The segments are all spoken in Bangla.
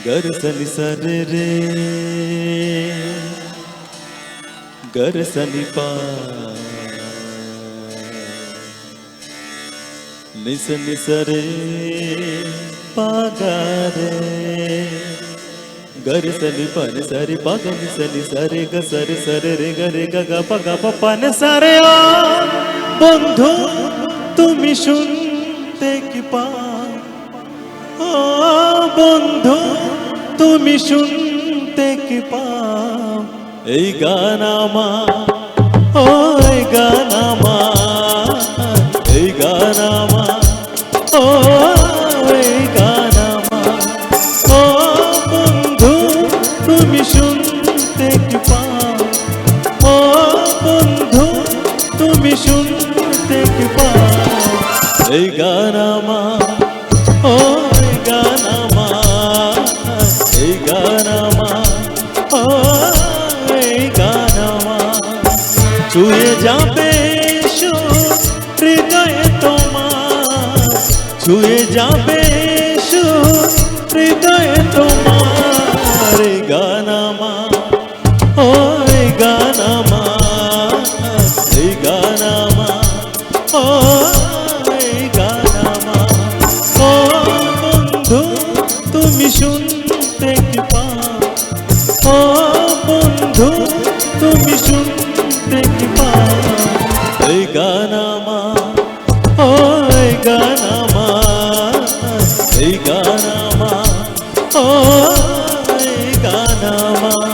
गरसनी सरे रे गरसनी पा निसनी सरे पागारे गरसनी पन सरे पागा निसनी सरे ग सरे सरे रे गरे गा पगा पन सरे ओ बंधु तुमी शुनते कि पा ओ बंधु तुमी शुनते कि पाओ এই গান আমার ও এই গান আমার এই গান আমার ও এই গান আমার ও বন্ধু তুমি শুনতে কি পাও ও বন্ধু তুমি শুনতে কি পাও এই গান আমার ও এই গান আমার এই গান আমার ও এই গান আমার ছুঁয়ে যাবে হৃদয় তোমার ছুঁয়ে যাবে হৃদয় তোমার এই গান আমার ও এই গান আমার এই গান আমার ও এই গান আমার ও বন্ধু তুমি শুনতে কি পাও ও বন্ধু তুমি শুনতে কি পাও এই গান আমার ও এই গান আমার এই গান আমার ও এই গান আমার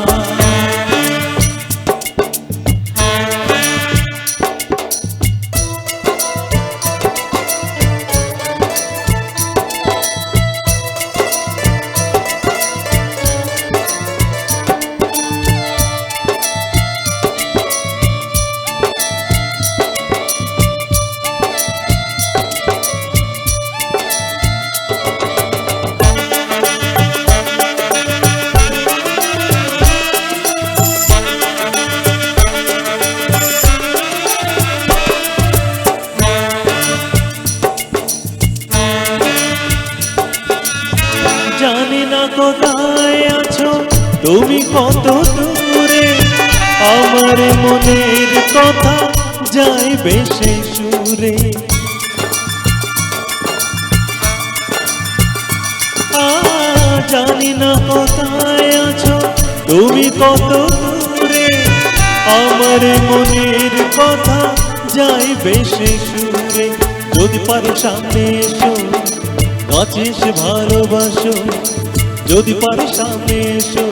জানি না কোথায় আছো তুমি কত দূরে আমার মনের কথা যাইবে সেই সুরে জানি না কোথায় আছো তুমি কত দূরে আমার মনের কথা যাইবে সেই সুরে যদি পারো সামনে এসো কাছে এসে ভালোবাসো যদি পারো সামনে এসো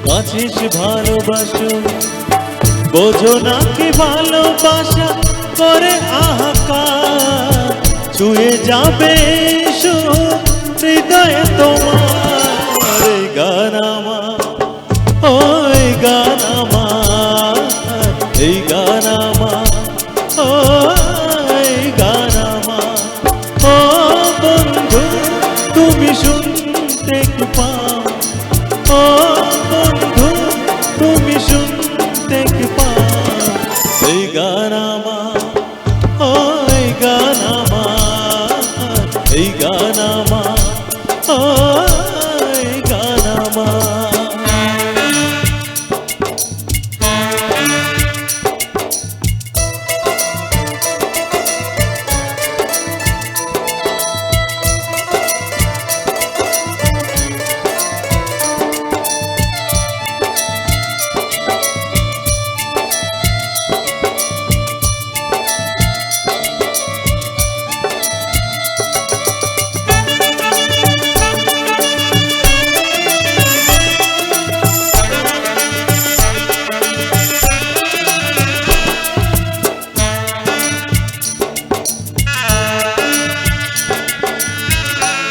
কাছে এসে ভালোবাসো বোঝো না কি ভালোবাসা করে আহাকার ছুঁয়ে যাবে হৃদয় তোমার এই গান আমার ও এই গান আমার এই গান আমার ও এই গান আমার ও বন্ধু তুমি শুনতে কি পাও ও বন্ধু তুমি শুনতে কি পাও এই গান আমার ও এই গান আমার এই গান আমার ও এই গান আমার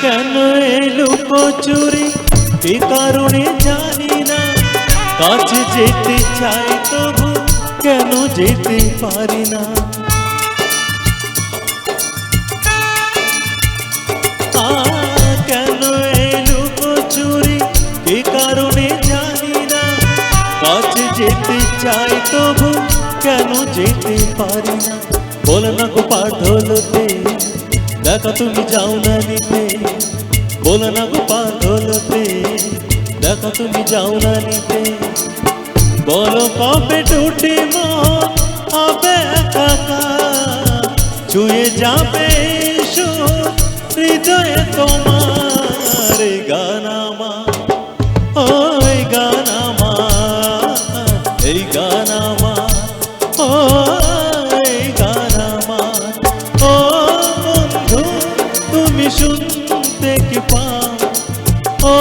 কেন এলো কচুরি এ কারণে জানি না কাছে যেতে চাই তবু কেন যেতে পারি না কেন এলো কচুরি এ কারণে জানি না কাছে যেতে চাই তবু কেন যেতে পারি না বল না গো পাঠলতে দেখা তুমি যাও না নিতে बोलना गो पागलते একা তুমি যাও না নিতে, বলো কবে টুটি মন হবে একাকার, ছুঁয়ে যাবে সুর হৃদয়ে তোমার। এই গান আমার, ও এই গান আমার, এই গান আমার, ও এই গান আমার। ও বন্ধু তুমি শুনতে কি পাও, ও